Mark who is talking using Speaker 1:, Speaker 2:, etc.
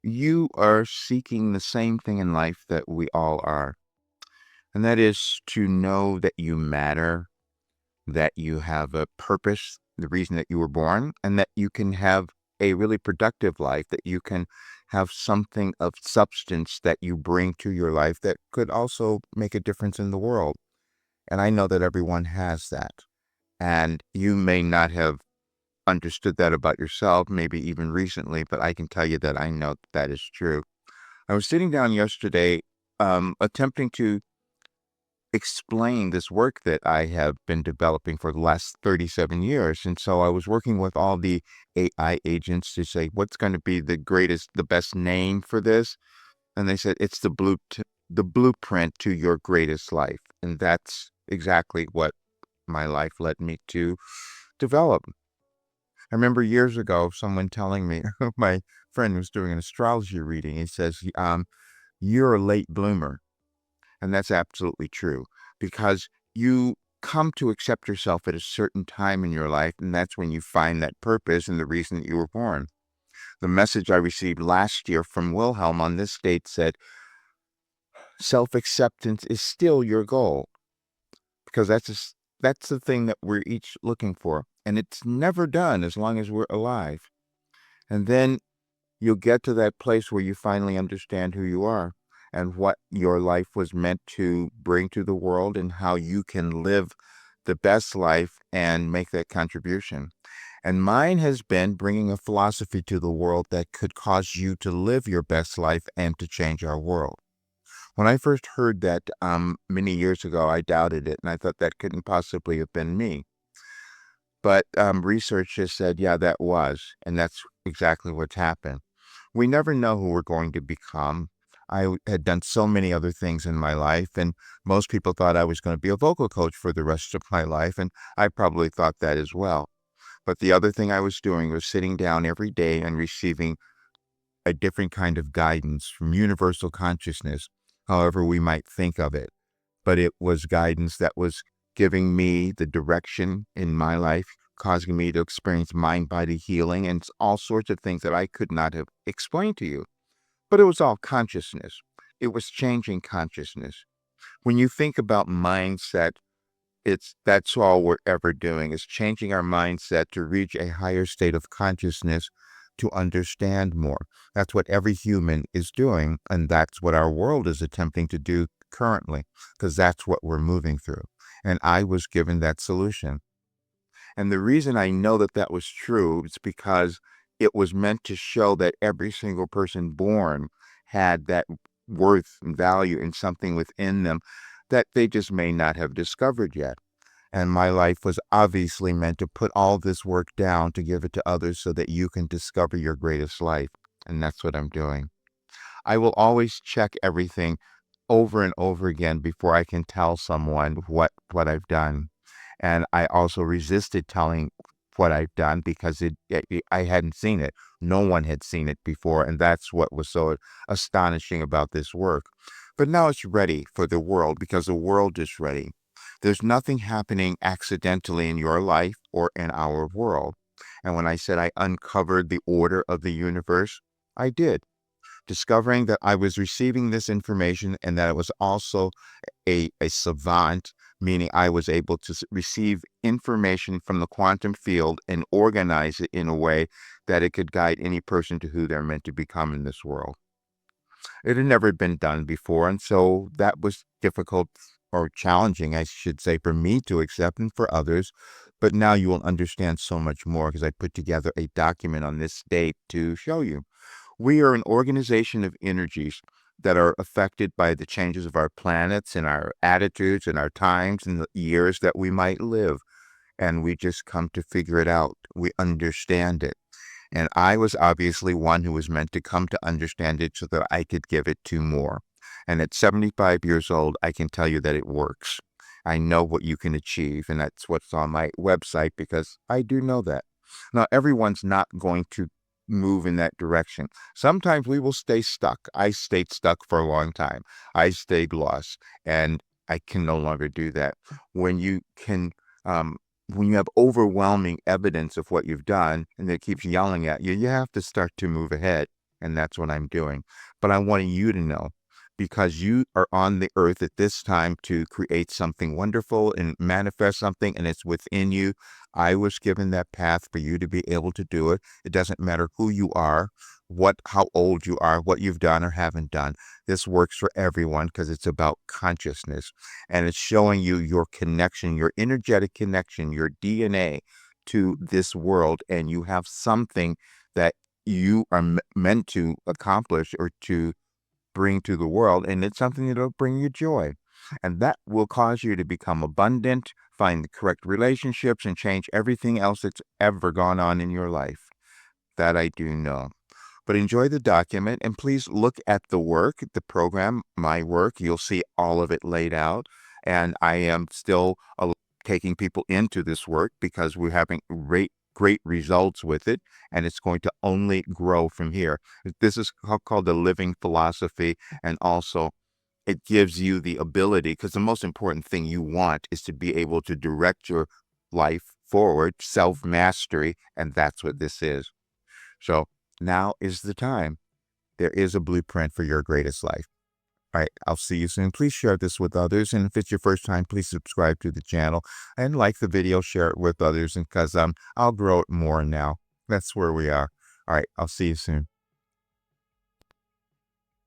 Speaker 1: You are seeking the same thing in life that we all are, and that is to know that you matter, that you have a purpose, the reason that you were born, and that you can have a really productive life, that you can have something of substance that you bring to your life that could also make a difference in the world. And I know that everyone has that. And you may not have understood that about yourself, maybe even recently, but I can tell you that I know that is true. I was sitting down yesterday, attempting to explain this work that I have been developing for the last 37 years. And so I was working with all the AI agents to say, what's going to be the best name for this? And they said, it's the blueprint to your greatest life. And that's exactly what my life led me to develop. I remember years ago, someone telling me, my friend was doing an astrology reading. He says, you're a late bloomer. And that's absolutely true because you come to accept yourself at a certain time in your life, and that's when you find that purpose and the reason that you were born. The message I received last year from Wilhelm on this date said, self acceptance is still your goal because that's the thing that we're each looking for. And it's never done as long as we're alive. And then you'll get to that place where you finally understand who you are and what your life was meant to bring to the world and how you can live the best life and make that contribution. And mine has been bringing a philosophy to the world that could cause you to live your best life and to change our world. When I first heard that many years ago, I doubted it and I thought that couldn't possibly have been me. But research has said, yeah, that was. And that's exactly what's happened. We never know who we're going to become. Had done so many other things in my life, and most people thought I was going to be a vocal coach for the rest of my life, and I probably thought that as well. But the other thing I was doing was sitting down every day and receiving a different kind of guidance from universal consciousness, however we might think of it. But it was guidance that was giving me the direction in my life, causing me to experience mind-body healing and all sorts of things that I could not have explained to you. But it was all consciousness. It was changing consciousness. When you think about mindset, that's all we're ever doing is changing our mindset to reach a higher state of consciousness to understand more. That's what every human is doing, and that's what our world is attempting to do currently, because that's what we're moving through. And I was given that solution. And the reason I know that that was true is because it was meant to show that every single person born had that worth and value in something within them that they just may not have discovered yet. And my life was obviously meant to put all this work down to give it to others so that you can discover your greatest life. And that's what I'm doing. I will always check everything over and over again before I can tell someone what I've done. And I also resisted telling what I've done because I hadn't seen it. No one had seen it before, and that's what was so astonishing about this work. But now it's ready for the world because the world is ready. There's nothing happening accidentally in your life or in our world. And when I said I uncovered the order of the universe, I did, discovering that I was receiving this information and that it was also a savant, meaning I was able to receive information from the quantum field and organize it in a way that it could guide any person to who they're meant to become in this world. It had never been done before, and so that was difficult or challenging, I should say, for me to accept and for others. But now you will understand so much more because I put together a document on this date to show you. We are an organization of energies that are affected by the changes of our planets and our attitudes and our times and the years that we might live. And we just come to figure it out. We understand it. And I was obviously one who was meant to come to understand it so that I could give it to more. And at 75 years old, I can tell you that it works. I know what you can achieve, and that's what's on my website because I do know that. Now, everyone's not going to move in that direction. Sometimes we will stay stuck. I stayed stuck for a long time. I stayed lost, and I can no longer do that. When you can when you have overwhelming evidence of what you've done and it keeps yelling at you, you have to start to move ahead. and that's what I'm doing. But I want you to know, because you are on the earth at this time to create something wonderful and manifest something, and it's within you. I was given that path for you to be able to do it. It doesn't matter who you are, how old you are, what you've done or haven't done. This works for everyone because it's about consciousness, and it's showing you your connection, your energetic connection, your DNA to this world, and you have something that you are meant to accomplish or to bring to the world, and it's something that'll bring you joy. And that will cause you to become abundant, find the correct relationships, and change everything else that's ever gone on in your life. That I do know. But enjoy the document, and please look at the work, the program, my work. You'll see all of it laid out. And I am still taking people into this work because we're having great results with it, and it's going to only grow from here. This is called the living philosophy, and also it gives you the ability, because the most important thing you want is to be able to direct your life forward, self-mastery, and that's what this is. So now is the time. There is a blueprint for your greatest life. All right, I'll see you soon. Please share this with others. And if it's your first time, please subscribe to the channel and like the video, share it with others, and because I'll grow it more now. That's where we are. All right, I'll see you soon.